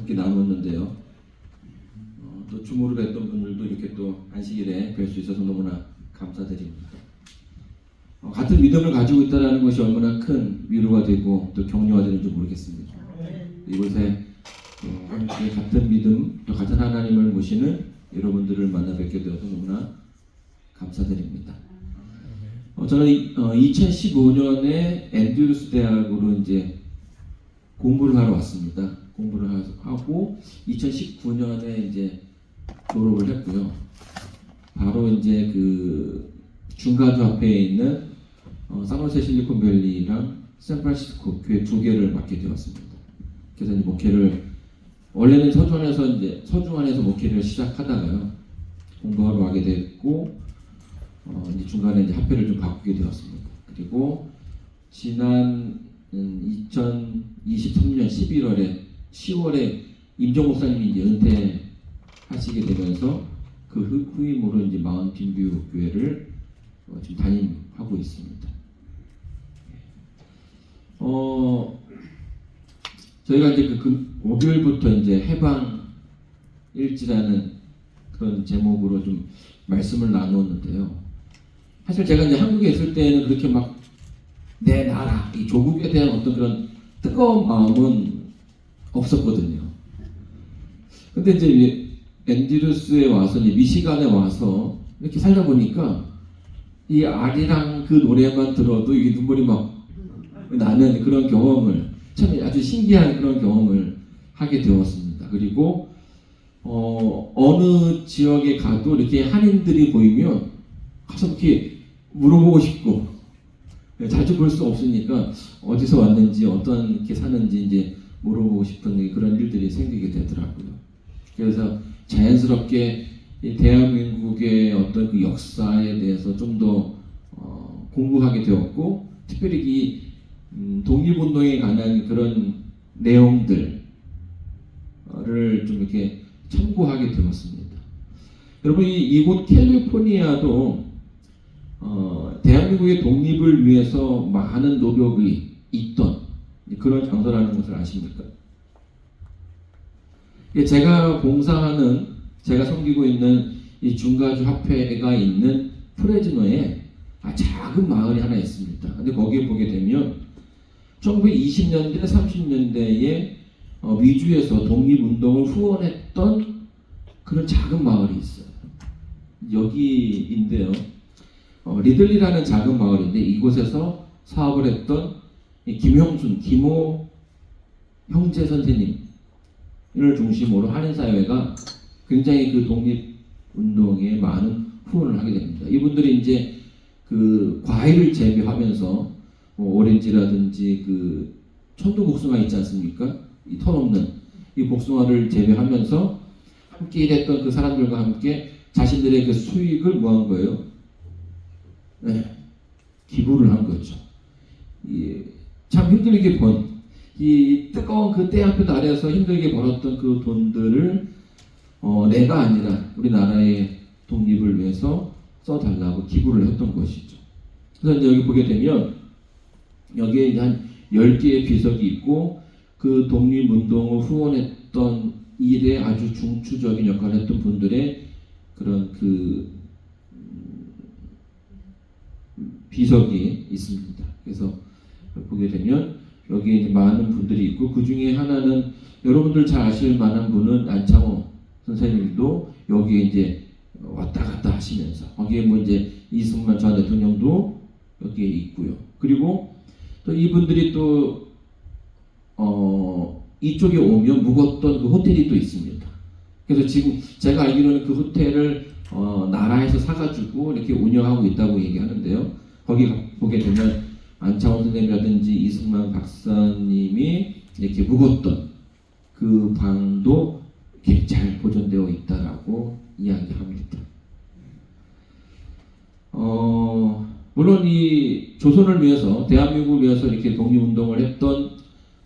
함께 나눴는데요. 또 주무를 뵀던 분들도 이렇게 또 안식일에 뵐 수 있어서 너무나 감사드립니다. 같은 믿음을 가지고 있다는 것이 얼마나 큰 위로가 되고 또 격려가 되는지 모르겠습니다. 이곳에 함께 같은 믿음, 또 같은 하나님을 모시는 여러분들을 만나 뵙게 되어서 너무나 감사드립니다. 저는 2015년에 앤드루스 대학으로 이제 공부를 하러 왔습니다. 공부를 하고 2019년에 이제 졸업을 했고요. 바로 이제 그 중가주 앞에 있는 산호세 실리콘밸리랑 샌프란시스코 교회 두 개를 맡게 되었습니다. 그래서 이제 목회를 원래는 서중안에서 목회를 시작하다가요 공부하러 가게 됐고 이제 중간에 이제 학교를 좀 바꾸게 되었습니다. 그리고 지난 2023년 10월에 임종 목사님이 이제 은퇴하시게 되면서 그 후임으로 이제 마운틴 뷰 교회를 지금 담임하고 있습니다. 저희가 이제 그 목요일부터 이제 해방 일지라는 그런 제목으로 좀 말씀을 나누었는데요. 사실 제가 이제 한국에 있을 때는 그렇게 막 내 나라, 이 조국에 대한 어떤 그런 뜨거운 마음은 없었거든요. 근데 이제 앤드루스에 와서, 이제 미시간에 와서 이렇게 살다 보니까 이 아리랑 그 노래만 들어도 이게 눈물이 막 나는 그런 경험을, 참 아주 신기한 그런 경험을 하게 되었습니다. 그리고 어느 지역에 가도 이렇게 한인들이 보이면 가서 이렇게 물어보고 싶고, 자주 볼 수 없으니까 어디서 왔는지 어떤 이렇게 사는지 이제 물어보고 싶은 그런 일들이 생기게 되더라고요. 그래서 자연스럽게 이 대한민국의 어떤 그 역사에 대해서 좀 더 공부하게 되었고, 특별히 이 독립운동에 관한 그런 내용들을 좀 이렇게 참고하게 되었습니다. 여러분, 이곳 캘리포니아도 대한민국의 독립을 위해서 많은 노력이 있던 그런 장소라는 것을 아십니까? 제가 섬기고 있는 이 중가주 합회가 있는 프레즈노에 작은 마을이 하나 있습니다. 근데 거기에 보게 되면 1920년대, 30년대에 미주에서 독립운동을 후원했던 그런 작은 마을이 있어요. 여기인데요. 리들리라는 작은 마을인데 이곳에서 사업을 했던 김형순, 김호 형제 선생님을 중심으로 한인사회가 굉장히 그 독립운동에 많은 후원을 하게 됩니다. 이분들이 이제 그 과일을 재배하면서 오렌지라든지 그 천도복숭아 있지 않습니까? 이 털없는 이 복숭아를 재배하면서 함께 일했던 그 사람들과 함께 자신들의 그 수익을 뭐 한 거예요? 네, 기부를 한 거죠. 참 힘들게 이 뜨거운 그 태양빛 아래에서 힘들게 벌었던 그 돈들을 내가 아니라 우리나라의 독립을 위해서 써달라고 기부를 했던 것이죠. 그래서 이제 여기 보게 되면 여기에 한 10개의 비석이 있고 그 독립운동을 후원했던 일에 아주 중추적인 역할을 했던 분들의 그런 그 비석이 있습니다. 그래서 보게 되면 여기에 이제 많은 분들이 있고 그 중에 하나는 여러분들 잘 아실 만한 분은 안창호 선생님도 여기에 이제 왔다 갔다 하시면서 거기에 뭐 이제 이승만 전 대통령도 여기에 있고요. 그리고 또 이분들이 또 이쪽에 오면 묵었던 그 호텔이 또 있습니다. 그래서 지금 제가 알기로는 그 호텔을 나라에서 사가지고 이렇게 운영하고 있다고 얘기하는데요. 거기 보게 되면 안창호 선생님이라든지 이승만 박사님이 이렇게 묵었던 그 방도 이렇게 잘 보존되어 있다라고 이야기합니다. 물론 이 조선을 위해서, 대한민국을 위해서 이렇게 독립운동을 했던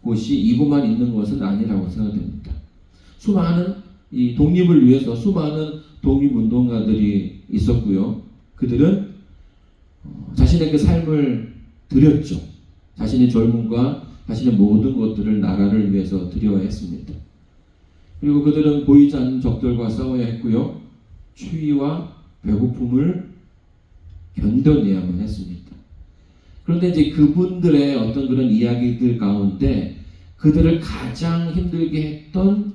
곳이 이곳만 있는 것은 아니라고 생각됩니다. 수많은 이 독립을 위해서 수많은 독립운동가들이 있었고요. 그들은 자신의 그 삶을 드렸죠. 자신의 젊음과 자신의 모든 것들을 나라를 위해서 드려야 했습니다. 그리고 그들은 보이지 않는 적들과 싸워야 했고요. 추위와 배고픔을 견뎌내야만 했습니다. 그런데 이제 그분들의 어떤 그런 이야기들 가운데 그들을 가장 힘들게 했던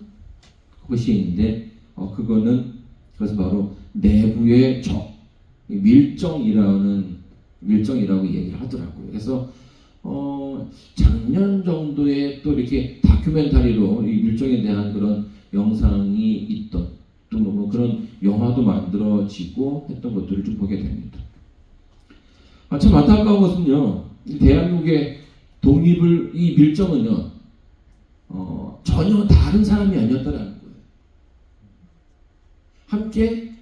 것이 있는데 그것은 바로 내부의 적, 밀정이라고 얘기를 하더라고요. 그래서 작년 정도에 또 이렇게 다큐멘터리로 이 밀정에 대한 그런 영상이 있던 또 뭐 그런 영화도 만들어지고 했던 것들을 좀 보게 됩니다. 참 안타까운 것은요, 대한민국의 독립을 이 밀정은요 전혀 다른 사람이 아니었다는 거예요. 함께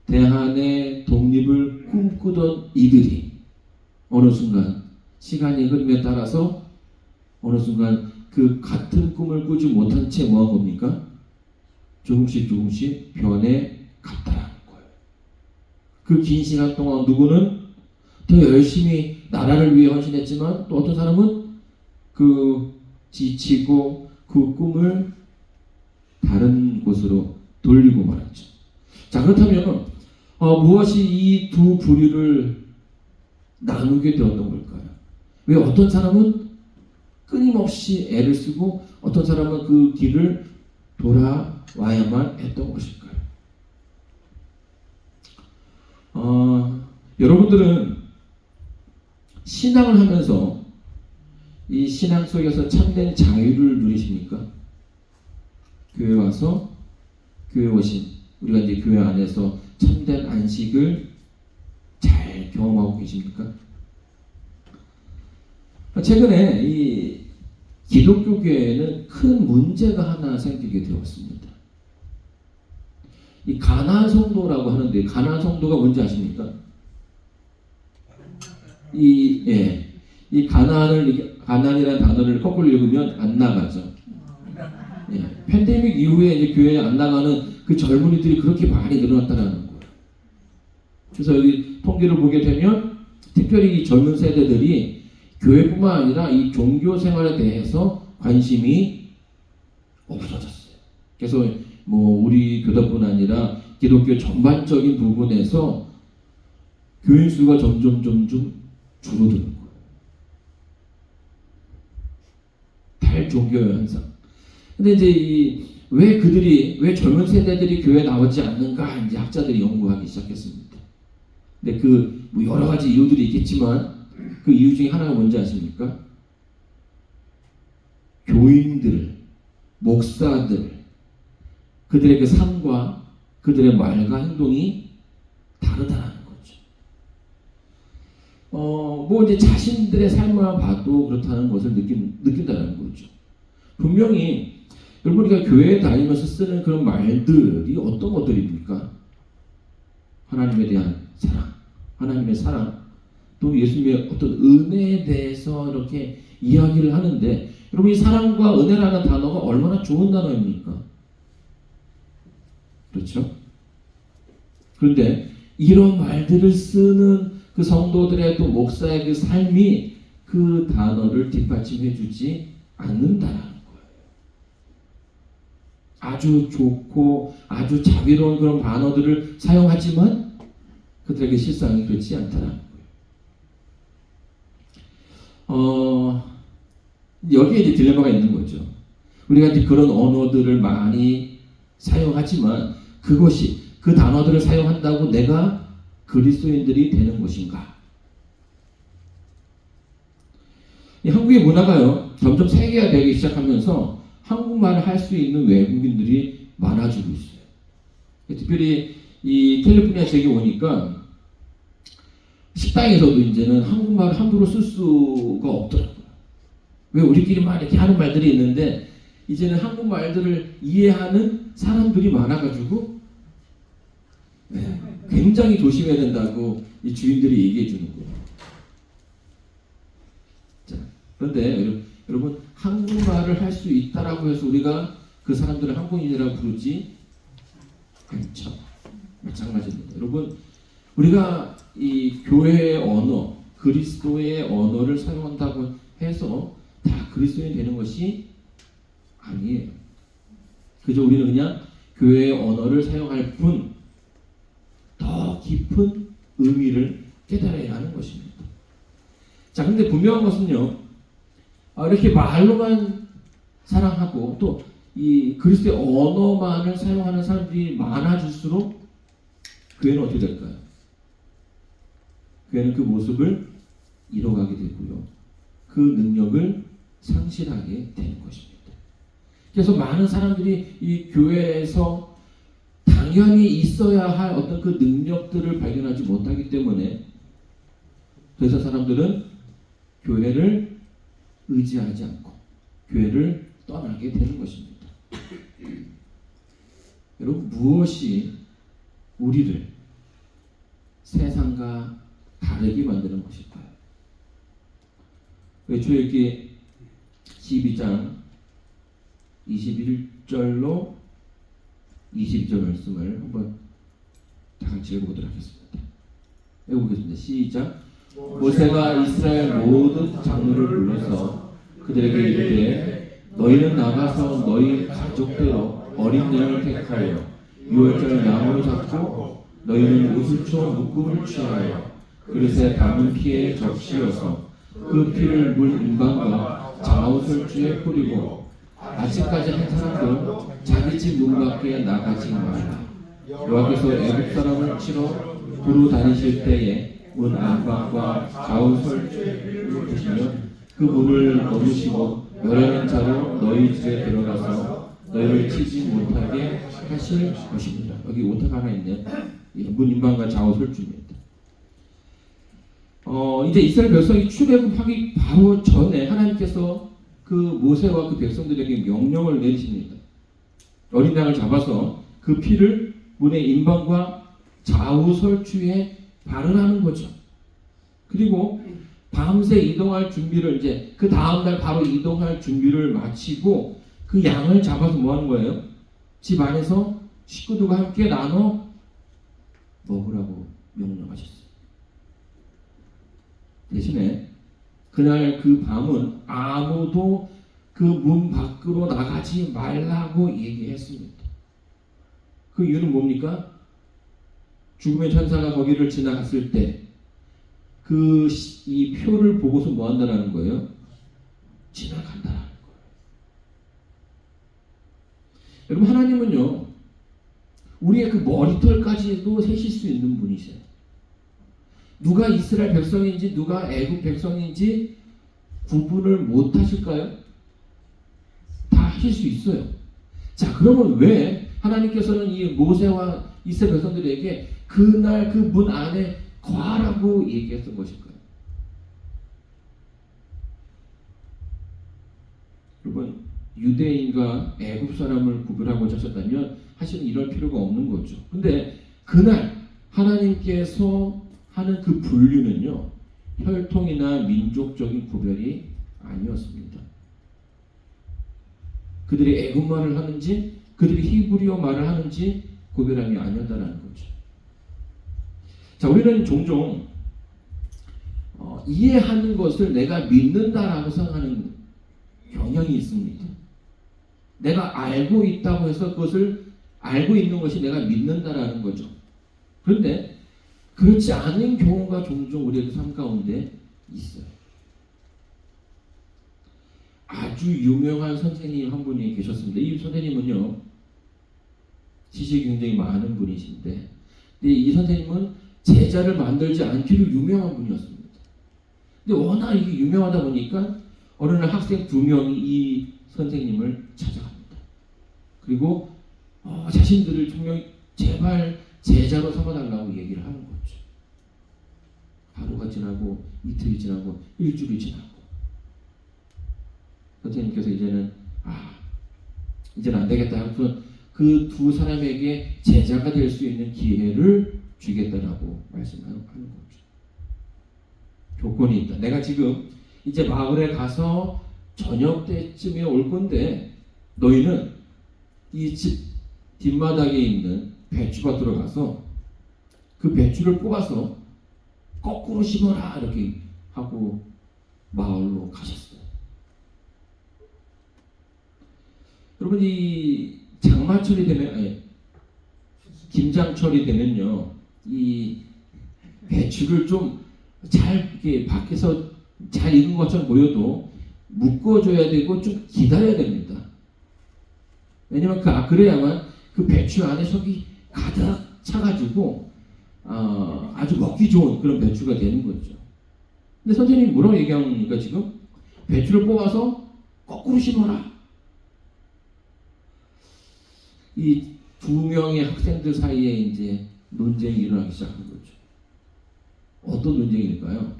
대한의 독립을 꿈꾸던 이들이 어느 순간 시간이 흐름에 따라서 어느 순간 그 같은 꿈을 꾸지 못한 채 뭐한 겁니까? 조금씩 변해 갔다라는 거예요. 그 긴 시간 동안 누구는 더 열심히 나라를 위해 헌신했지만 또 어떤 사람은 그 지치고 그 꿈을 다른 곳으로 돌리고 말았죠. 자, 그렇다면 무엇이 이 두 부류를 나누게 되었던 걸까요? 왜 어떤 사람은 끊임없이 애를 쓰고 어떤 사람은 그 길을 돌아와야만 했던 것일까요? 여러분들은 신앙을 하면서 이 신앙 속에서 참된 자유를 누리십니까? 교회 와서 교회 오신 우리가 이제 교회 안에서 참된 안식을 잘 경험하고 계십니까? 최근에 이 기독교계에는 큰 문제가 하나 생기게 되었습니다. 이 가나안 성도라고 하는데 가나안 성도가 뭔지 아십니까? 이 가나안이라는 단어를 거꾸로 읽으면 안 나가죠. 팬데믹 이후에 이제 교회에 안 나가는 그 젊은이들이 그렇게 많이 늘어났다는 거예요. 그래서 여기 통계를 보게 되면 특별히 이 젊은 세대들이 교회뿐만 아니라 이 종교 생활에 대해서 관심이 없어졌어요. 그래서 뭐 우리 교단뿐 아니라 기독교 전반적인 부분에서 교인 수가 점점 줄어드는 거예요. 탈종교 현상. 근데 이제 왜 젊은 세대들이 교회에 나오지 않는가 이제 학자들이 연구하기 시작했습니다. 근데 뭐 여러 가지 이유들이 있겠지만 그 이유 중에 하나가 뭔지 아십니까? 교인들, 목사들, 그들의 그 삶과 그들의 말과 행동이 다르다는 거죠. 뭐 이제 자신들의 삶만 봐도 그렇다는 것을 느낀다는 거죠. 분명히 여러분 우리가 교회에 다니면서 쓰는 그런 말들이 어떤 것들입니까? 하나님에 대한 사랑, 하나님의 사랑, 또 예수님의 어떤 은혜에 대해서 이렇게 이야기를 하는데 여러분 이 사랑과 은혜라는 단어가 얼마나 좋은 단어입니까? 그렇죠? 그런데 이런 말들을 쓰는 그 성도들의 또 목사의 그 삶이 그 단어를 뒷받침해주지 않는다라는 거예요. 아주 좋고 아주 자비로운 그런 단어들을 사용하지만 그들에게 실상이 그렇지 않다라는 거예요. 여기에 이제 딜레마가 있는 거죠. 우리가 이제 그런 언어들을 많이 사용하지만 그것이 그 단어들을 사용한다고 내가 그리스도인들이 되는 것인가? 이 한국의 문화가요 점점 세계화되기 시작하면서 한국말을 할 수 있는 외국인들이 많아지고 있어요. 특별히 이 캘리포니아 지역에 오니까 식당에서도 이제는 한국말을 함부로 쓸 수가 없더라고요. 왜 우리끼리만 이렇게 하는 말들이 있는데 이제는 한국말들을 이해하는 사람들이 많아가지고 굉장히 조심해야 된다고 이 주인들이 얘기해 주는 거예요. 자, 그런데 여러분 한국말을 할 수 있다라고 해서 우리가 그 사람들을 한국인이라고 부르지 않죠. 마찬가지입니다. 여러분 우리가 이 교회의 언어, 그리스도의 언어를 사용한다고 해서 다 그리스도인이 되는 것이 아니에요. 그저 우리는 그냥 교회의 언어를 사용할 뿐 더 깊은 의미를 깨달아야 하는 것입니다. 자, 근데 분명한 것은요, 이렇게 말로만 사랑하고 또 이 그리스도의 언어만을 사용하는 사람들이 많아질수록 교회는 어떻게 될까요? 교회는 그 모습을 잃어가게 되고요. 그 능력을 상실하게 되는 것입니다. 그래서 많은 사람들이 이 교회에서 당연히 있어야 할 어떤 그 능력들을 발견하지 못하기 때문에 그래서 사람들은 교회를 의지하지 않고 교회를 떠나게 되는 것입니다. 여러분, 무엇이 우리를 세상과 다르게 만드는 것일까요? 출애굽기 12장 21절로 22절 말씀을 한번 다 같이 읽어보도록 하겠습니다. 읽어보겠습니다. 시작. 모세가 이스라엘 모든 장로를 불러서 그들에게 이르되 너희는 나가서 너희 가족대로 어린 양을 택하여 유월절 나무를 잡고 너희는 우슬초 묶음을 취하여 그릇에 담은 피에 적시어서 그 피를 물 임방과 장아웃설주에 뿌리고 아직까지 한 사람도 자기 집 문 밖에 나가지 말라. 여호와께서 애굽 사람을 치러 두루 다니실 때에 문 안방과 좌우설주에 보시면 그 문을 넘으시고 여러 차로 너희 집에 들어가서 너희를 치지 못하게 하실 것입니다. 여기 오타가 하나 있네요. 문 임방과 좌우설주입니다. 이제 이스라엘 백성이 출애굽하기 바로 전에 하나님께서 그 모세와 그 백성들에게 명령을 내리십니다. 어린 양을 잡아서 그 피를 문의 임방과 좌우 설주에 바르라는 거죠. 그리고 밤새 이동할 준비를 이제 그 다음날 바로 이동할 준비를 마치고 그 양을 잡아서 뭐 하는 거예요? 집 안에서 식구들과 함께 나눠 먹으라고 명령하셨어요. 대신에 그날 그 밤은 아무도 그 문 밖으로 나가지 말라고 얘기했습니다. 그 이유는 뭡니까? 죽음의 천사가 거기를 지나갔을 때 그 이 표를 보고서 뭐 한다라는 거예요? 지나간다라는 거예요. 여러분, 하나님은요 우리의 그 머리털까지도 세실 수 있는 분이세요. 누가 이스라엘 백성인지 누가 애굽 백성인지 구분을 못 하실까요? 다 하실 수 있어요. 자, 그러면 왜 하나님께서는 이 모세와 이스라엘 백성들에게 그날 그 문 안에 거하라고 얘기했던 것일까요? 여러분, 유대인과 애굽 사람을 구별하고자 하셨다면 사실은 이럴 필요가 없는 거죠. 근데 그날 하나님께서 하는 그 분류는요, 혈통이나 민족적인 구별이 아니었습니다. 그들이 애굽말을 하는지 그들이 히브리어 말을 하는지 구별함이 아니었다는 거죠. 자, 우리는 종종 이해하는 것을 내가 믿는다라고 생각하는 경향이 있습니다. 내가 알고 있다고 해서 그것을 알고 있는 것이 내가 믿는다라는 거죠. 그런데 그렇지 않은 경우가 종종 우리의 삶 가운데 있어요. 아주 유명한 선생님 한 분이 계셨습니다. 이 선생님은요, 지식이 굉장히 많은 분이신데, 근데 이 선생님은 제자를 만들지 않기로 유명한 분이었습니다. 근데 워낙 이게 유명하다 보니까 어느 날 학생 2명이 이 선생님을 찾아갑니다. 그리고 자신들을 분명히 제발 제자로 삼아달라고 얘기를 하는 거죠. 하루가 지나고 이틀이 지나고 일주일이 지나고 선생님께서 이제는 안 되겠다 하면서 그 두 사람에게 제자가 될 수 있는 기회를 주겠다라고 말씀하는 거죠. 조건이 있다. 내가 지금 이제 마을에 가서 저녁 때쯤에 올 건데 너희는 이 집 뒷마당에 있는 배추밭으로 가서 그 배추를 뽑아서 거꾸로 심어라 이렇게 하고 마을로 가셨어요. 여러분, 이 장마철이 되면, 아니, 김장철이 되면요, 이 배추를 좀 잘 이렇게 밖에서 잘 익은 것처럼 보여도 묶어줘야 되고 좀 기다려야 됩니다. 왜냐면 그래야만 그 배추 안에 속이 가득 차가지고 아주 먹기 좋은 그런 배추가 되는 거죠. 근데 선생님이 뭐라고 얘기합니까 지금? 배추를 뽑아서 거꾸로 심어라. 이 두 명의 학생들 사이에 이제 논쟁이 일어나기 시작한 거죠. 어떤 논쟁일까요?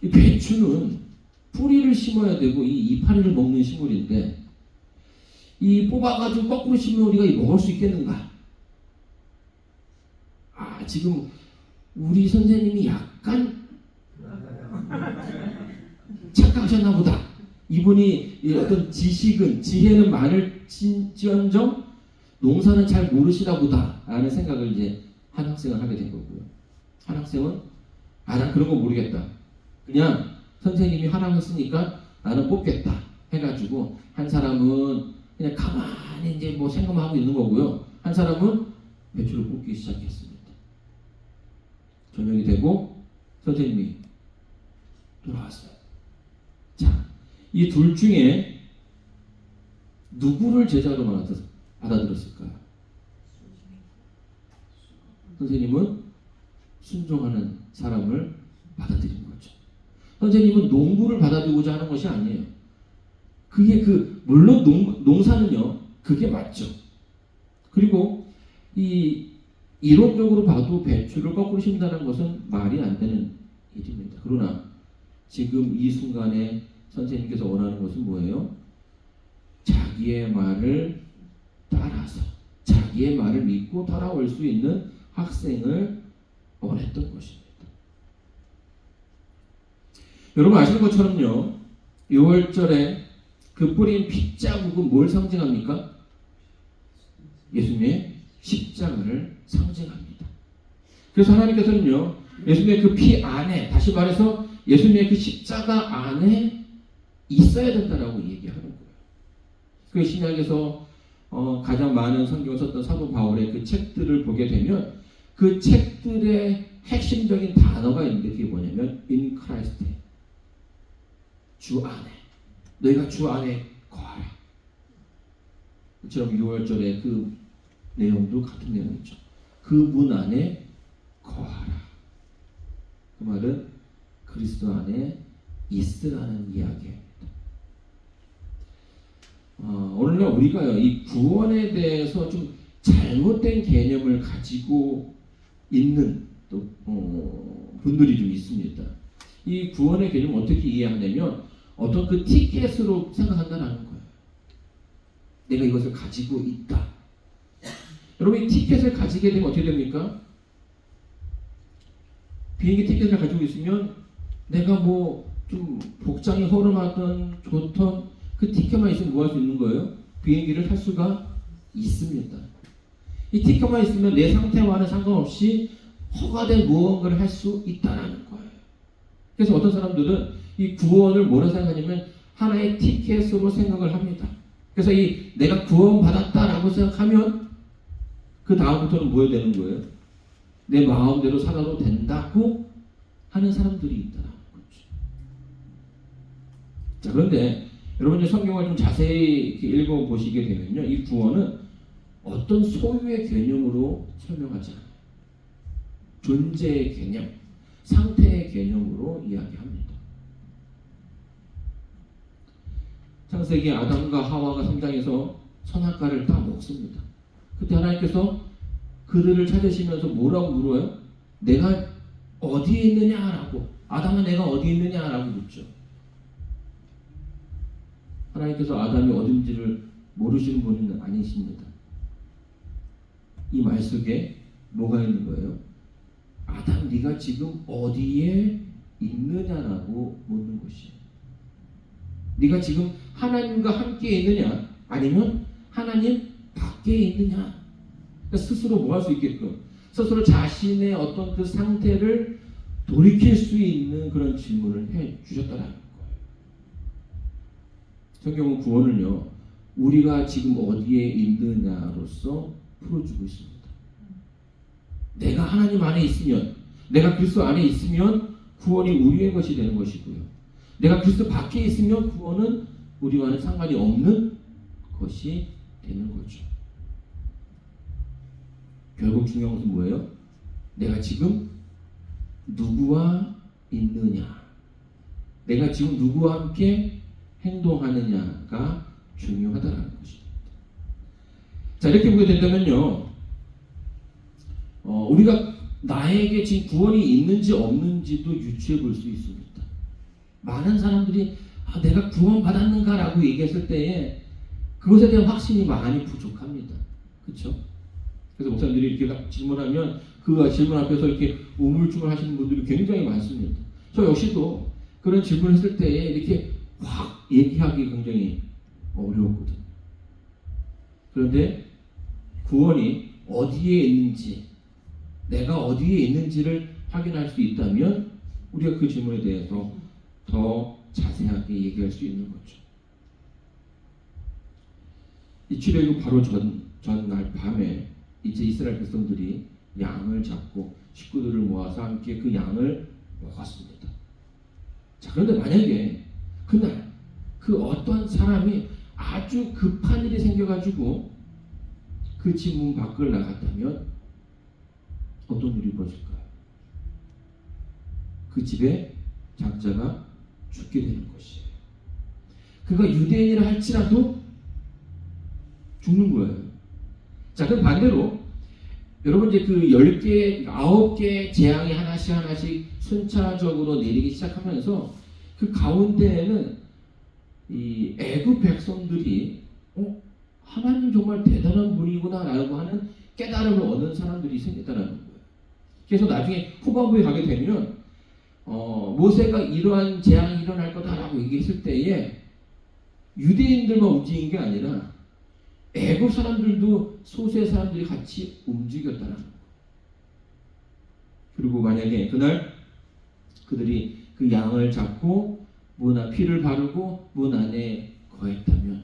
이 배추는 뿌리를 심어야 되고 이 이파리를 먹는 식물인데 이 뽑아가지고 거꾸로 심으면 우리가 먹을 수 있겠는가? 지금 우리 선생님이 약간 착각하셨나 보다. 이분이 어떤 지혜는 많을지언정 농사는 잘 모르시나 보다 라는 생각을 이제 한 학생은 하게 된 거고요. 한 학생은 난 그런 거 모르겠다. 그냥 선생님이 하라고 쓰니까 나는 뽑겠다 해가지고 한 사람은 그냥 가만히 이제 뭐 생각만 하고 있는 거고요. 한 사람은 배추를 뽑기 시작했습니다. 저녁이 되고 선생님이 돌아왔어요. 자, 이 둘 중에 누구를 제자로 받아들였을까요? 선생님은 순종하는 사람을 받아들인 거죠. 선생님은 농부를 받아들이고자 하는 것이 아니에요. 그게 물론 농사는요, 그게 맞죠. 그리고 이론적으로 봐도 배추를 거꾸로 심는다는 것은 말이 안 되는 일입니다. 그러나 지금 이 순간에 선생님께서 원하는 것은 뭐예요? 자기의 말을 따라서 자기의 말을 믿고 따라올 수 있는 학생을 원했던 것입니다. 여러분 아시는 것처럼요, 6월절에 그 뿌린 핏자국은 뭘 상징합니까? 예수님의 십자가를 상징합니다. 그래서 하나님께서는요, 예수님의 그 피 안에, 다시 말해서 예수님의 그 십자가 안에 있어야 된다라고 얘기하는 거예요. 그 신약에서 가장 많은 성경을 썼던 사도 바울의 그 책들을 보게 되면 그 책들의 핵심적인 단어가 있는데 그게 뭐냐면 in Christ, 주 안에, 너희가 주 안에 거하라. 그처럼 6월절에 그 내용도 같은 내용이죠. 그 문 안에 거하라. 그 말은 그리스도 안에 있으라는 이야기입니다. 오늘날 우리가요, 이 구원에 대해서 좀 잘못된 개념을 가지고 있는 또 분들이 좀 있습니다. 이 구원의 개념을 어떻게 이해하냐면 어떤 그 티켓으로 생각한다는 거예요. 내가 이것을 가지고 있다. 여러분 이 티켓을 가지게 되면 어떻게 됩니까? 비행기 티켓을 가지고 있으면 내가 뭐 좀 복장이 허름하던 좋던 그 티켓만 있으면 뭐 할 수 있는 거예요? 비행기를 탈 수가 있습니다. 이 티켓만 있으면 내 상태와는 상관없이 허가된 무언가를 할 수 있다는 거예요. 그래서 어떤 사람들은 이 구원을 뭐라 생각하냐면 하나의 티켓으로 생각을 합니다. 그래서 이 내가 구원받았다라고 생각하면 그 다음부터는 뭐 해야 되는 거예요? 내 마음대로 살아도 된다고 하는 사람들이 있다는 거죠. 자, 그런데 여러분 성경을 좀 자세히 읽어보시게 되면요, 이 구원은 어떤 소유의 개념으로 설명하지 않아요. 존재의 개념, 상태의 개념으로 이야기합니다. 창세기 아담과 하와가 성장해서 선악과를 다 먹습니다. 그때 하나님께서 그들을 찾으시면서 뭐라고 물어요? 내가 어디에 있느냐라고. 아담아 내가 어디에 있느냐라고 묻죠. 하나님께서 아담이 어딘지를 모르시는 분은 아니십니다. 이 말 속에 뭐가 있는 거예요? 아담 네가 지금 어디에 있느냐라고 묻는 것이에요. 네가 지금 하나님과 함께 있느냐 아니면 하나님 밖에 있느냐. 그러니까 스스로 뭐 할 수 있게끔 스스로 자신의 어떤 그 상태를 돌이킬 수 있는 그런 질문을 해 주셨다라는 거예요. 성경은 구원을요 우리가 지금 어디에 있느냐로서 풀어주고 있습니다. 내가 하나님 안에 있으면, 내가 그리스도 안에 있으면 구원이 우리의 것이 되는 것이고요. 내가 그리스도 밖에 있으면 구원은 우리와는 상관이 없는 것이 되는 거죠. 결국 중요한 것은 뭐예요? 내가 지금 누구와 있느냐, 내가 지금 누구와 함께 행동하느냐가 중요하다는 것입니다. 자, 이렇게 보게 된다면요, 우리가 나에게 지금 구원이 있는지 없는지도 유추해 볼 수 있습니다. 많은 사람들이 내가 구원 받았는가라고 얘기했을 때에 그것에 대한 확신이 많이 부족합니다. 그렇죠? 그래서 목사님들이 이렇게 질문하면 그 질문 앞에서 이렇게 우물쭈물 하시는 분들이 굉장히 많습니다. 저 역시도 그런 질문을 했을 때에 이렇게 확 얘기하기 굉장히 어려웠거든요. 그런데 구원이 어디에 있는지, 내가 어디에 있는지를 확인할 수 있다면 우리가 그 질문에 대해서 더 자세하게 얘기할 수 있는 거죠. 이 출애굽 바로 전날 밤에 이제 이스라엘 백성들이 양을 잡고 식구들을 모아서 함께 그 양을 먹었습니다. 자, 그런데 만약에 그날 그 어떤 사람이 아주 급한 일이 생겨가지고 그 집 문 밖을 나갔다면 어떤 일이 벌어질까요? 그 집에 장자가 죽게 되는 것이에요. 그가 유대인이라 할지라도 죽는 거예요. 자, 그럼 반대로 여러분 이제 그 10개, 9개 재앙이 하나씩 순차적으로 내리기 시작하면서 그 가운데에는 이 애굽 백성들이 하나님 정말 대단한 분이구나라고 하는 깨달음을 얻는 사람들이 생겼다는 거예요. 그래서 나중에 후반부에 가게 되면 모세가 이러한 재앙이 일어날 거다라고 얘기했을 때에 유대인들만 움직인 게 아니라 애굽 사람들도 소수의 사람들이 같이 움직였다는 거예요. 그리고 만약에 그날 그들이 그 양을 잡고 피를 바르고 문 안에 거했다면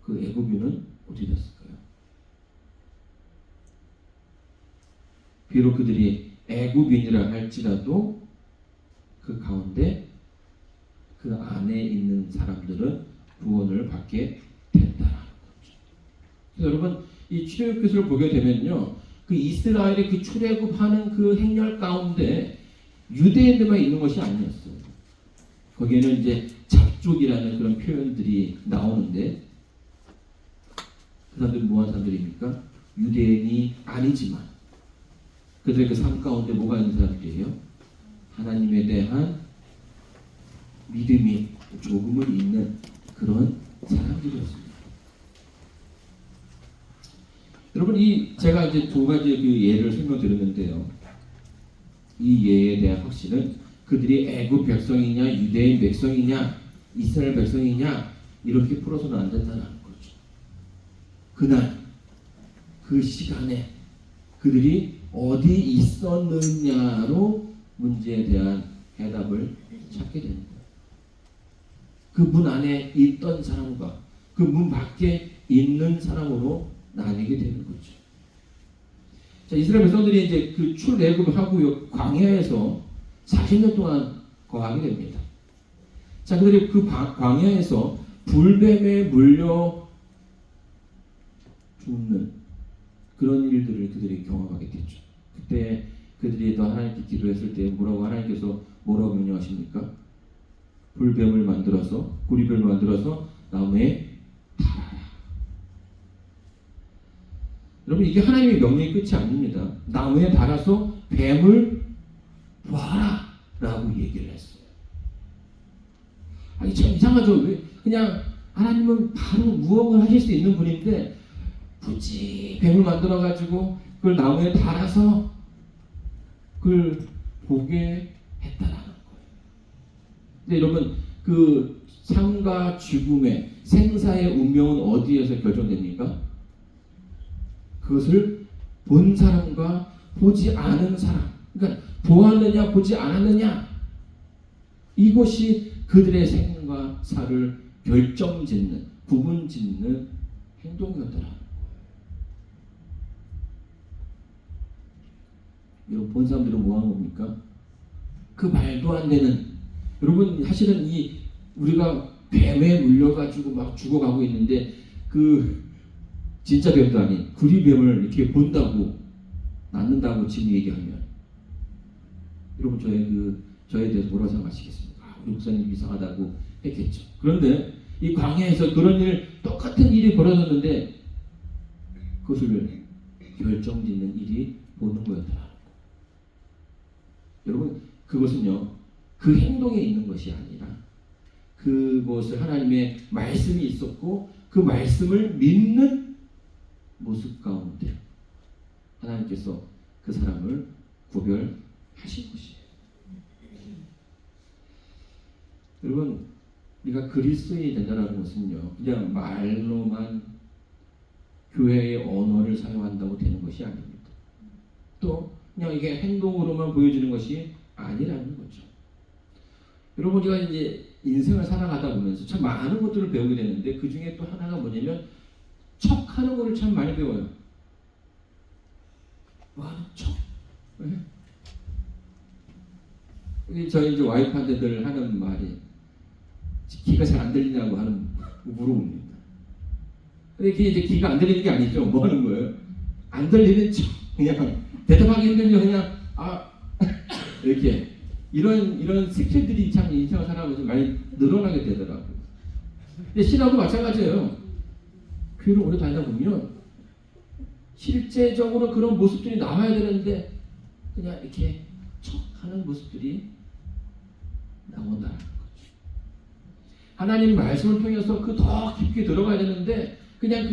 그 애굽인은 어떻게 됐을까요? 비록 그들이 애굽인이라 할지라도 그 가운데 그 안에 있는 사람들은 구원을 받게 된다라는 거죠. 여러분, 이 출애굽기서를 보게 되면요, 그 이스라엘의 그 출애굽하는 그 행렬 가운데 유대인들만 있는 것이 아니었어요. 거기에는 이제 잡족이라는 그런 표현들이 나오는데 그 사람들은 뭐한 사람들입니까? 유대인이 아니지만 그들의 그 삶 가운데 뭐가 있는 사람들이에요? 하나님에 대한 믿음이 조금은 있는 그런 사람들이었습니다. 여러분, 제가 이제 두 가지 그 예를 설명드렸는데요. 이 예에 대한 확신은 그들이 애굽 백성이냐, 유대인 백성이냐, 이스라엘 백성이냐 이렇게 풀어서는 안 된다는 거죠. 그날 그 시간에 그들이 어디 있었느냐로 문제에 대한 해답을 찾게 되는 거예요. 그 문 안에 있던 사람과 그 문 밖에 있는 사람으로 나뉘게 되는 거죠. 자, 이스라엘 백성들이 이제 그 출애굽하고 광야에서 40년 동안 거하게 됩니다. 자, 그들이 그 광야에서 불뱀에 물려 죽는 그런 일들을 그들이 경험하게 됐죠. 그때 그들이 더 하나님께 기도했을 때 하나님께서 뭐라고 명령하십니까? 불뱀을 만들어서, 구리뱀을 만들어서 나무에 달아라. 여러분, 이게 하나님의 명령의 끝이 아닙니다. 나무에 달아서 뱀을 보아라 라고 얘기를 했어요. 아니, 참 이상하죠. 왜 그냥 하나님은 바로 무언을 하실 수 있는 분인데 굳이 뱀을 만들어 가지고 그걸 나무에 달아서 그걸 보게 했다라는 거예요. 근데 여러분, 그 삶과 죽음의 생사의 운명은 어디에서 결정됩니까? 그것을 본 사람과 보지 않은 사람, 그러니까 보았느냐 보지 않았느냐, 이것이 그들의 생과 사를 결정짓는 구분 짓는 행동이었더라. 여러분 본 사람들은 뭐 하는 겁니까? 그 말도 안 되는, 여러분 사실은 이 우리가 뱀에 물려가지고 막 죽어가고 있는데 그 진짜 뱀도 아닌 구리뱀을 이렇게 본다고 낳는다고 지금 얘기하면 여러분 저에 대해서 뭐라고 생각하시겠습니까? 우리 목사님 이상하다고 했겠죠. 그런데 이 광야에서 그런 똑같은 일이 벌어졌는데 그것을 결정짓는 일이 보는 거였더라. 여러분 그것은요 그 행동에 있는 것이 아니라 그것을 하나님의 말씀이 있었고 그 말씀을 믿는 모습 가운데 하나님께서 그 사람을 구별하신 것이에요. 여러분 우리가 그리스도인이 된다는 것은요 그냥 말로만 교회의 언어를 사용한다고 되는 것이 아닙니다. 또 그냥 이게 행동으로만 보여지는 것이 아니라는 거죠. 여러분 우리가 이제 인생을 살아가다 보면서 참 많은 것들을 배우게 되는데 그 중에 또 하나가 뭐냐면 척하는 것을 참 많이 배워요. 뭐 하는 척? 네? 저희 이제 와이프한테 늘 하는 말이 귀가 잘 안 들리냐고 물어봅니다. 근데 그게 이제 귀가 안 들리는 게 아니죠. 뭐 하는 거예요? 안 들리는 척 그냥 대답하기 힘들죠. 그냥 이렇게 이런 스킬들이 참 인생을 살아가면서 많이 늘어나게 되더라고요. 근데 신앙도 마찬가지예요. 교회를 오래 다니다 보면 실제적으로 그런 모습들이 나와야 되는데 그냥 이렇게 척하는 모습들이 나온다는 거죠. 하나님 말씀을 통해서 그 더 깊게 들어가야 되는데 그냥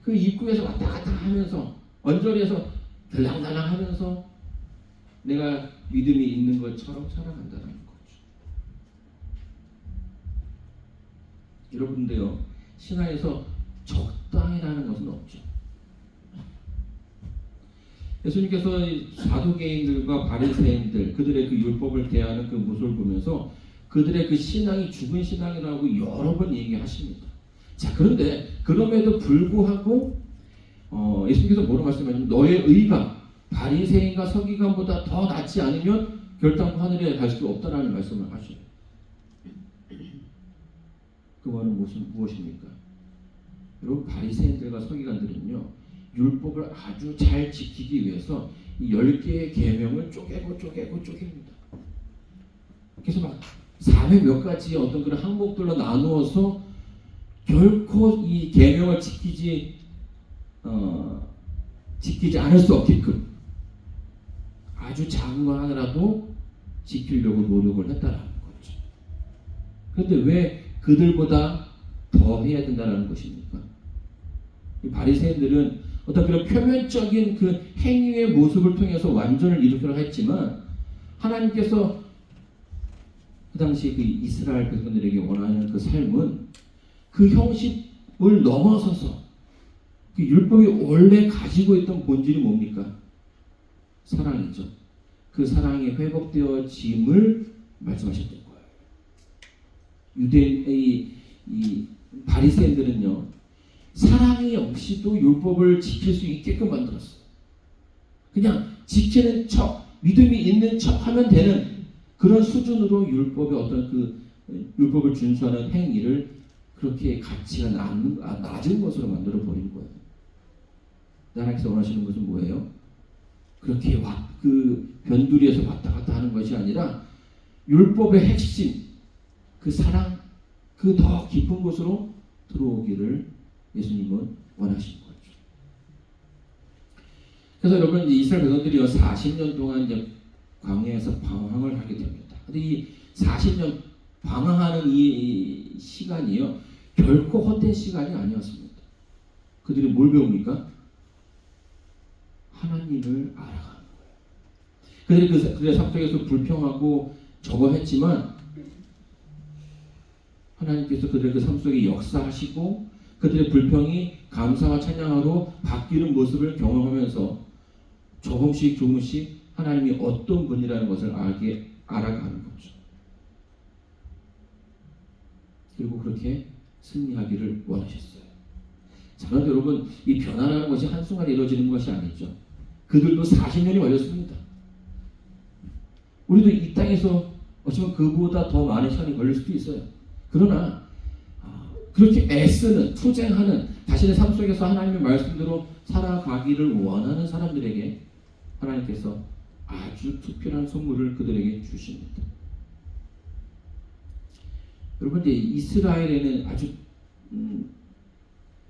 그 입구에서 왔다 갔다 하면서 언저리에서 들랑달랑 하면서 내가 믿음이 있는 것처럼 살아간다는 거죠. 여러분들요 신앙에서 적당이라는 것은 없죠. 예수님께서 사두개인들과 바리새인들 그들의 그 율법을 대하는 그 모습을 보면서 그들의 그 신앙이 죽은 신앙이라고 여러 번 얘기하십니다. 자 그런데 그럼에도 불구하고 예수님께서 뭐라고 말씀하시냐면 너의 의가 바리새인과 서기관보다 더 낫지 않으면 결단코 하늘에 갈 수 없다라는 말씀을 하셔요. 그 말은 무엇입니까? 여러분 바리새인들과 서기관들은요 율법을 아주 잘 지키기 위해서 이 10개의 계명을 쪼개깁니다. 그래서 막 400몇 가지 어떤 그런 항목들로 나누어서 결코 이 계명을 지키지 않을 수 없게끔 아주 작은 거 하나라도 지키려고 노력을 했다라는 거죠. 그런데 왜 그들보다 더 해야 된다는 것입니까? 이 바리새인들은 어떤 그런 표면적인 그 행위의 모습을 통해서 완전을 이루기로 했지만 하나님께서 그 당시 그 이스라엘 백성들에게 원하는 그 삶은 그 형식을 넘어서서 그 율법이 원래 가지고 있던 본질이 뭡니까? 사랑이죠. 그 사랑이 회복되어짐을 말씀하셨던 거예요. 유대인의 이 바리새인들은요 사랑이 없이도 율법을 지킬 수 있게끔 만들었어요. 그냥 지키는 척, 믿음이 있는 척 하면 되는 그런 수준으로 율법의 어떤 그 율법을 준수하는 행위를 그렇게 가치가 낮은 것으로 만들어 버린 거예요. 하나님께서 원하시는 것은 뭐예요? 그렇게 그 변두리에서 왔다 갔다 하는 것이 아니라 율법의 핵심, 그 사랑, 그 더 깊은 곳으로 들어오기를 예수님은 원하신 거죠. 그래서 여러분 이스라엘 백성들이요 40년 동안 이제 광야에서 방황을 하게 됩니다. 근데 이 40년 방황하는 이 시간이요 결코 헛된 시간이 아니었습니다. 그들이 뭘 배웁니까? 하나님을 알아가는 거예요. 그들의 삶 속에서 불평하고 저거 했지만 하나님께서 그들의 그 삶 속에 역사하시고 그들의 불평이 감사와 찬양으로 바뀌는 모습을 경험하면서 조금씩 하나님이 어떤 분이라는 것을 알아가는 거죠. 그리고 그렇게 승리하기를 원하셨어요. 자, 그런데 여러분, 이 변화라는 것이 한순간에 이루어지는 것이 아니죠. 그들도 40년이 걸렸습니다. 우리도 이 땅에서 어쩌면 그보다 더 많은 시간이 걸릴 수도 있어요. 그러나 그렇게 애쓰는, 투쟁하는, 자신의 삶 속에서 하나님의 말씀대로 살아가기를 원하는 사람들에게 하나님께서 아주 특별한 선물을 그들에게 주십니다. 여러분, 이제 이스라엘에는 아주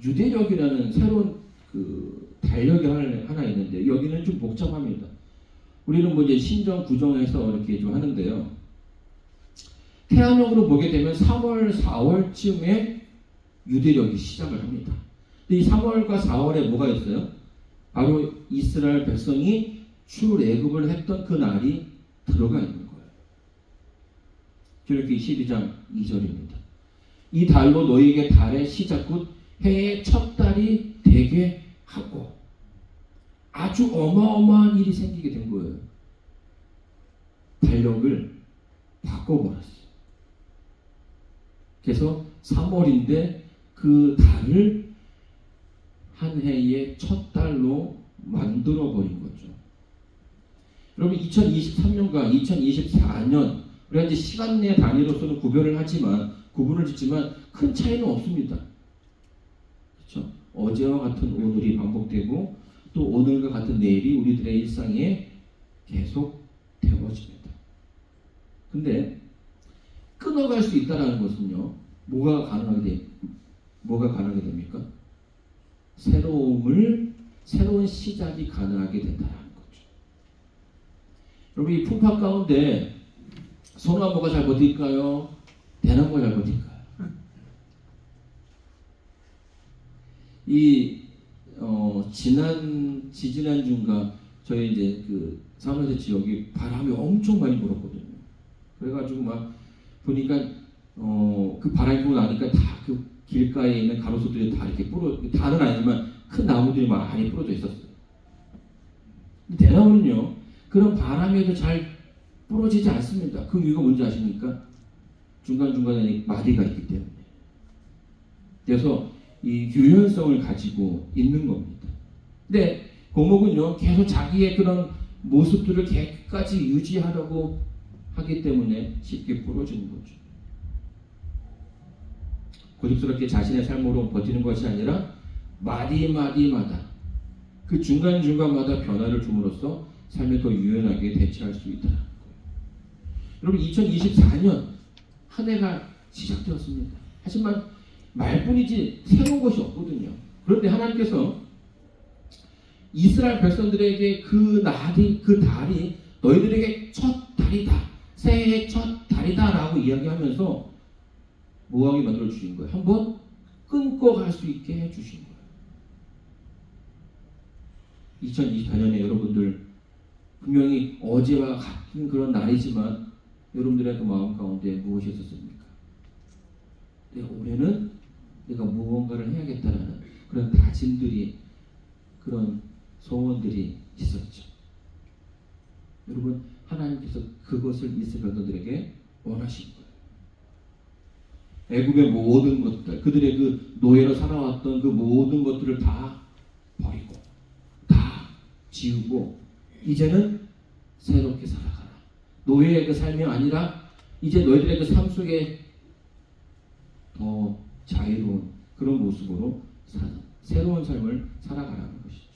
유대력이라는 새로운 그 달력이 하나 있는데, 여기는 좀 복잡합니다. 우리는 뭐 이제 신정 구정해서 이렇게 좀 하는데요. 태양력으로 보게 되면 3월, 4월쯤에 유대력이 시작을 합니다. 근데 이 3월과 4월에 뭐가 있어요? 바로 이스라엘 백성이 출애굽을 했던 그 날이 들어가 있는 거예요. 출애굽기 12장 2절입니다. 이 달로 너희에게 달의 시작 곧 해의 첫 달이 되게 하고, 아주 어마어마한 일이 생기게 된 거예요. 달력을 바꿔버렸어요. 그래서 3월인데 그 달을 한 해의 첫 달로 만들어버린 거죠. 여러분, 2023년과 2024년, 우리가 이제 시간 내 단위로서는 구분을 짓지만 큰 차이는 없습니다. 그렇죠? 어제와 같은 오늘이 반복되고 또 오늘과 같은 내일이 우리들의 일상에 계속 되어집니다. 근데 끊어갈 수 있다는 것은요, 뭐가 가능하게 됩니까? 새로운 시작이 가능하게 된다는 거죠. 여러분, 이 풍파 가운데 소나무가 잘 버틸까요? 대나무가 잘 버틸까요? 지지난 주인가 저희 이제 그 사무실 지역이 바람이 엄청 많이 불었거든요. 그래가지고 막 보니까 그 바람이 불고 나니까 다 그 길가에 있는 가로수들이 다 이렇게 다는 아니지만 큰 나무들이 많이 부러져 있었어요. 근데 대나무는요, 그런 바람에도 잘 부러지지 않습니다. 그 이유가 뭔지 아십니까? 중간중간에 마디가 있기 때문에. 그래서 이 유연성을 가지고 있는 겁니다. 근데 고목은요, 계속 자기의 그런 모습들을 계속까지 유지하려고 하기 때문에 쉽게 부러지는 거죠. 고집스럽게 자신의 삶으로 버티는 것이 아니라 마디마디마다 그 중간중간마다 변화를 줌으로써 삶에 더 유연하게 대처할 수 있다는 거예요. 여러분, 2024년 한 해가 시작되었습니다. 하지만 말뿐이지 새로운 것이 없거든요. 그런데 하나님께서 이스라엘 백성들에게 그 달이 너희들에게 첫 달이다, 새해의 첫 달이다 라고 이야기하면서 뭐하게 만들어 주신 거예요? 한번 끊고 갈 수 있게 해 주신 거예요. 2024년에 여러분들 분명히 어제와 같은 그런 날이지만 여러분들의 그 마음 가운데 무엇이 있었습니까? 올해는 내가 무언가를 해야겠다라는 그런 다짐들이, 그런 소원들이 있었죠. 여러분, 하나님께서 그것을 이스라엘 백성들에게 원하신 거예요. 애굽의 모든 것들, 그들의 그 노예로 살아왔던 그 모든 것들을 다 버리고 다 지우고 이제는 새롭게 살아가라. 노예의 그 삶이 아니라 이제 너희들의 그 삶 속에 더 자유로운 그런 모습으로 사는 새로운 삶을 살아가라는 것이죠.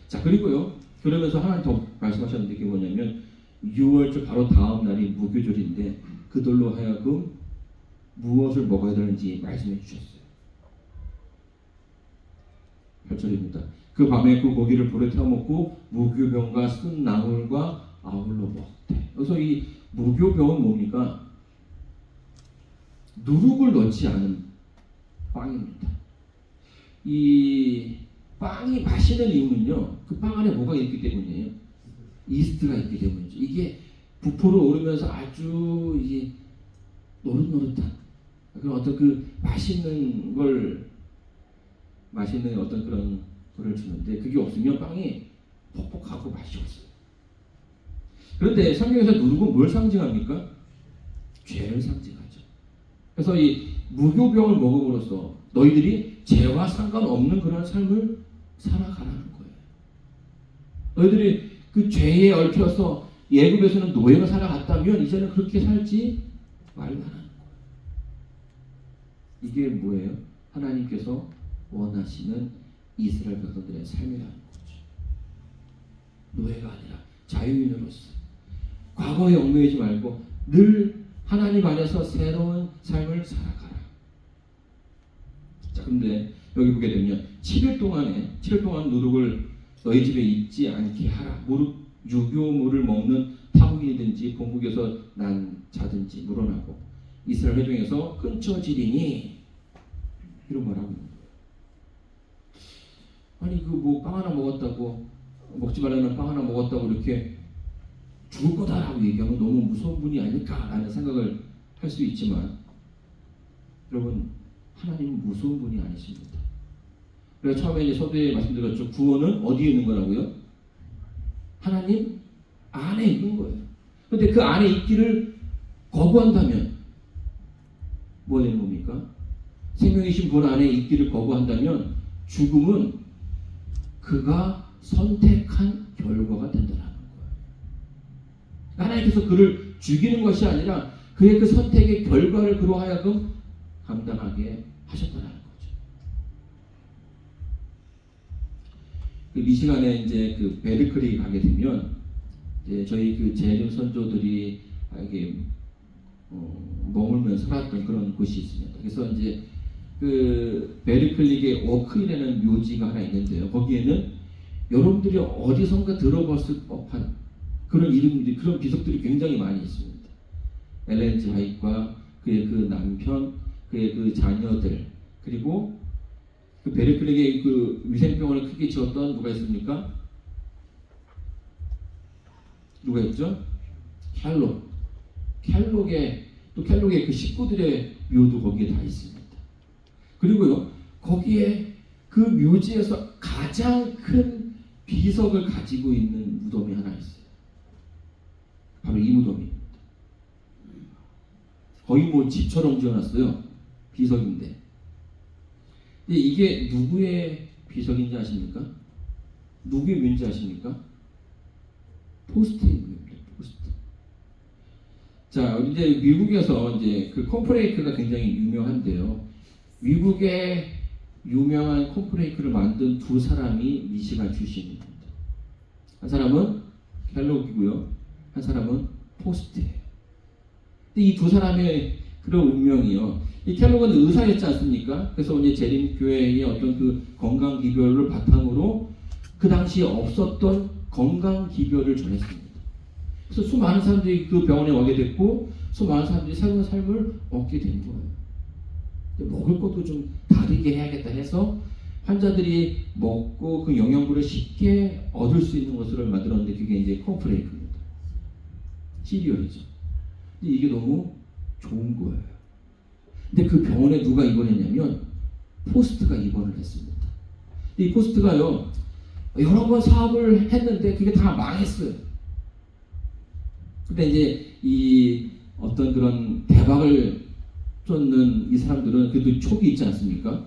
자, 그리고요, 그러면서 하나 더 말씀하셨는데 그게 뭐냐면 6월절 바로 다음 날이 무교절인데 그들로 하여금 무엇을 먹어야 되는지 말씀해 주셨어요. 8절입니다. 그 밤에 그 고기를 불에 태워 먹고 무교병과 쓴 나물과 아울러 먹되. 그래서 이 무교병은 뭡니까? 누룩을 넣지 않은 빵입니다. 이 빵이 맛있는 이유는요, 그 빵 안에 뭐가 있기 때문이에요? 이스트가 있기 때문이죠. 이게 부풀어 오르면서 아주 이제 노릇노릇한 그런 어떤 그 맛있는 어떤 그런 거를 주는데 그게 없으면 빵이 퍽퍽하고 맛이 없어요. 그런데 성경에서 누룩은 뭘 상징합니까? 죄를 상징하죠. 그래서 이 무교병을 먹음으로써 너희들이 죄와 상관없는 그런 삶을 살아가라는 거예요. 너희들이 그 죄에 얽혀서 예굽에서는 노예가 살아갔다면 이제는 그렇게 살지 말라는 거예요. 이게 뭐예요? 하나님께서 원하시는 이스라엘 백성들의 삶이라는 거죠. 노예가 아니라 자유인으로서 과거에 얽매이지 말고 늘 하나님 안에서 새로운 삶을 살아가라. 자, 근데 여기 보게 되면 7일 동안 누룩을 너희 집에 있지 않게 하라. 유교물을 먹는 타국인이든지 본국에서 난 자든지 물어나고 이스라엘 회중에서 끊쳐지리니, 이런 말 하고 있는 거예요. 아니 그 뭐 빵 하나 먹었다고, 먹지 말라는 빵 하나 먹었다고 이렇게 죽을 거다라고 얘기하면 너무 무서운 분이 아닐까라는 생각을 할 수 있지만, 여러분 하나님은 무서운 분이 아니십니다. 그래서 처음에 이제 서두에 말씀드렸죠. 구원은 어디에 있는 거라고요? 하나님 안에 있는 거예요. 그런데 그 안에 있기를 거부한다면 뭐 되는 겁니까? 생명이신 분 안에 있기를 거부한다면 죽음은 그가 선택한 결과가 된다는 거예요. 하나님께서 그를 죽이는 것이 아니라 그의 그 선택의 결과를 그로 하여금 감당하게 하셨다는 거죠. 이 시간에 이제 그 베르클리 가게 되면 이제 저희 그 재림 선조들이 이게 머물면서 살았던 그런 곳이 있습니다. 그래서 이제 그 베르클릭의 워크인이라는 묘지가 하나 있는데요. 거기에는 여러분들이 어디선가 들어봤을 법한 그런 이름들이, 그런 비석들이 굉장히 많이 있습니다. 엘렌 지 화이트와 그의 그 남편, 그의 그 자녀들, 그리고 그 베르클릭의 그 위생병원을 크게 지었던 누가 있습니까? 누가 있죠? 켈록의 그 식구들의 묘도 거기에 다 있습니다. 그리고요, 거기에 그 묘지에서 가장 큰 비석을 가지고 있는 무덤이 하나 있어요. 바로 이 무덤입니다. 거의 뭐 집처럼 지어놨어요. 비석인데. 근데 이게 누구의 비석인지 아십니까? 누구의 묘인지 아십니까? 포스트의 묘입니다. 포스트. 자, 이제 미국에서 이제 그 콘프레이크가 굉장히 유명한데요. 미국의 유명한 콘프레이크를 만든 두 사람이 미시간 출신입니다. 한 사람은 켈록이고요, 한 사람은 포스트예요. 근데 이 두 사람의 그런 운명이요. 이 켈록은 의사였지 않습니까? 그래서 이제 재림교회의 어떤 그 건강 기별을 바탕으로 그 당시에 없었던 건강 기별을 전했습니다. 그래서 수많은 사람들이 그 병원에 오게 됐고, 수많은 사람들이 새로운 삶을 얻게 된 거예요. 먹을 것도 좀 다르게 해야겠다 해서 환자들이 먹고 그 영양분을 쉽게 얻을 수 있는 것을 만들었는데, 그게 이제 콘프레이크입니다. 시리얼이죠. 근데 이게 너무 좋은 거예요. 근데 그 병원에 누가 입원했냐면 포스트가 입원을 했습니다. 이 포스트가요, 여러 번 사업을 했는데 그게 다 망했어요. 근데 이제 이 어떤 그런 대박을 쫓는 이 사람들은 그래도 촉이 있지 않습니까?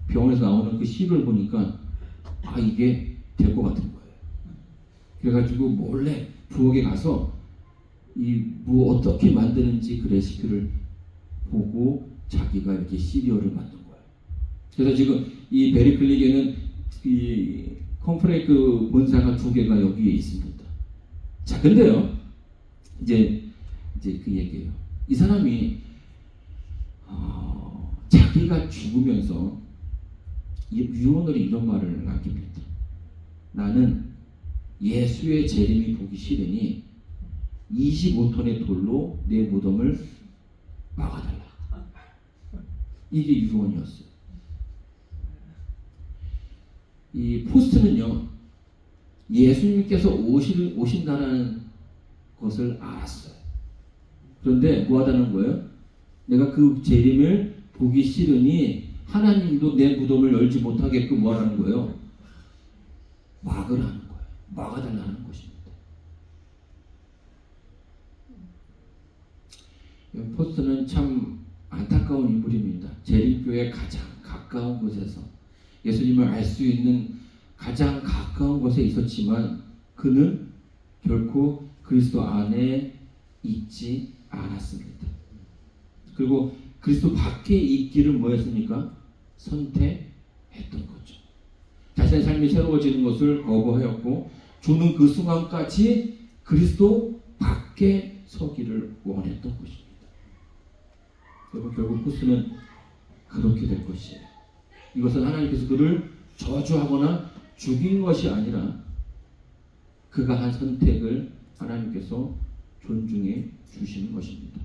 병원에서 나오는 그 시를 보니까 이게 될 것 같은 거예요. 그래가지고 몰래 부엌에 가서 이 뭐 어떻게 만드는지 그 레시피를 보고 자기가 이렇게 시리얼을 만든 거예요. 그래서 지금 이 베리클릭에는 이 콘프레이크 본사가 2개가 여기에 있습니다. 자, 근데요, 이제 그 얘기예요. 이 사람이 자기가 죽으면서 유언으로 이런 말을 남깁니다. 나는 예수의 재림이 보기 싫으니 25톤의 돌로 내 무덤을 막아달라. 이게 유언이었어요. 이 포스트는요, 예수님께서 오신다는 것을 알았어요. 그런데 뭐 하다는 거예요? 내가 그 재림을 보기 싫으니 하나님도 내 무덤을 열지 못하게끔 뭐 하라는 거예요? 막으라는 거예요. 막아달라는 것입니다. 포스트는 참 안타까운 인물입니다. 재림교회 가장 가까운 곳에서 예수님을 알 수 있는 가장 가까운 곳에 있었지만 그는 결코 그리스도 안에 있지 않았습니다. 그리고 그리스도 밖에 있기를 뭐였습니까? 선택했던 거죠. 자신의 삶이 새로워지는 것을 거부하였고 죽는 그 순간까지 그리스도 밖에 서기를 원했던 것입니다. 여러분, 결국 코스는 그렇게 될 것이에요. 이것은 하나님께서 그를 저주하거나 죽인 것이 아니라 그가 한 선택을 하나님께서 존중해 주시는 것입니다.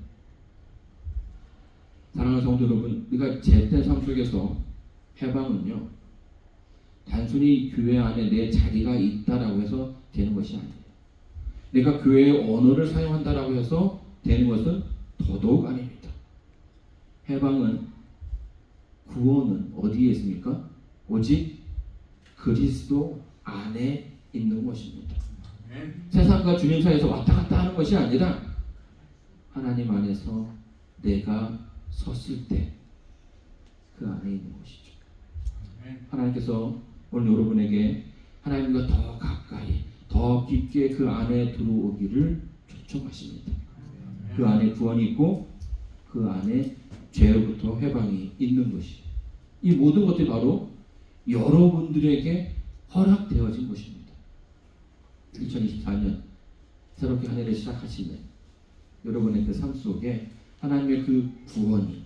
사랑하는 성도 여러분, 우리가 제때 삶 속에서 해방은요, 단순히 교회 안에 내 자리가 있다라고 해서 되는 것이 아니에요. 내가 교회의 언어를 사용한다라고 해서 되는 것은 더더욱 아닙니다. 해방은, 구원은 어디에 있습니까? 오직 그리스도 안에 있는 것입니다. 세상과 주님 사이에서 왔다 갔다 하는 것이 아니라 하나님 안에서 내가 섰을 때 그 안에 있는 것이죠. 하나님께서 오늘 여러분에게 하나님과 더 가까이, 더 깊게 그 안에 들어오기를 초청하십니다. 그 안에 구원이 있고 그 안에 죄로부터 해방이 있는 것이, 이 모든 것들이 바로 여러분들에게 허락되어진 것입니다. 2024년 새롭게 한 해를 시작하시는 여러분의 그 삶 속에 하나님의 그 구원이,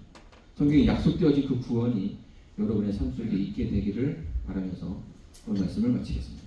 성경에 약속되어진 그 구원이 여러분의 삶 속에 있게 되기를 바라면서 오늘 말씀을 마치겠습니다.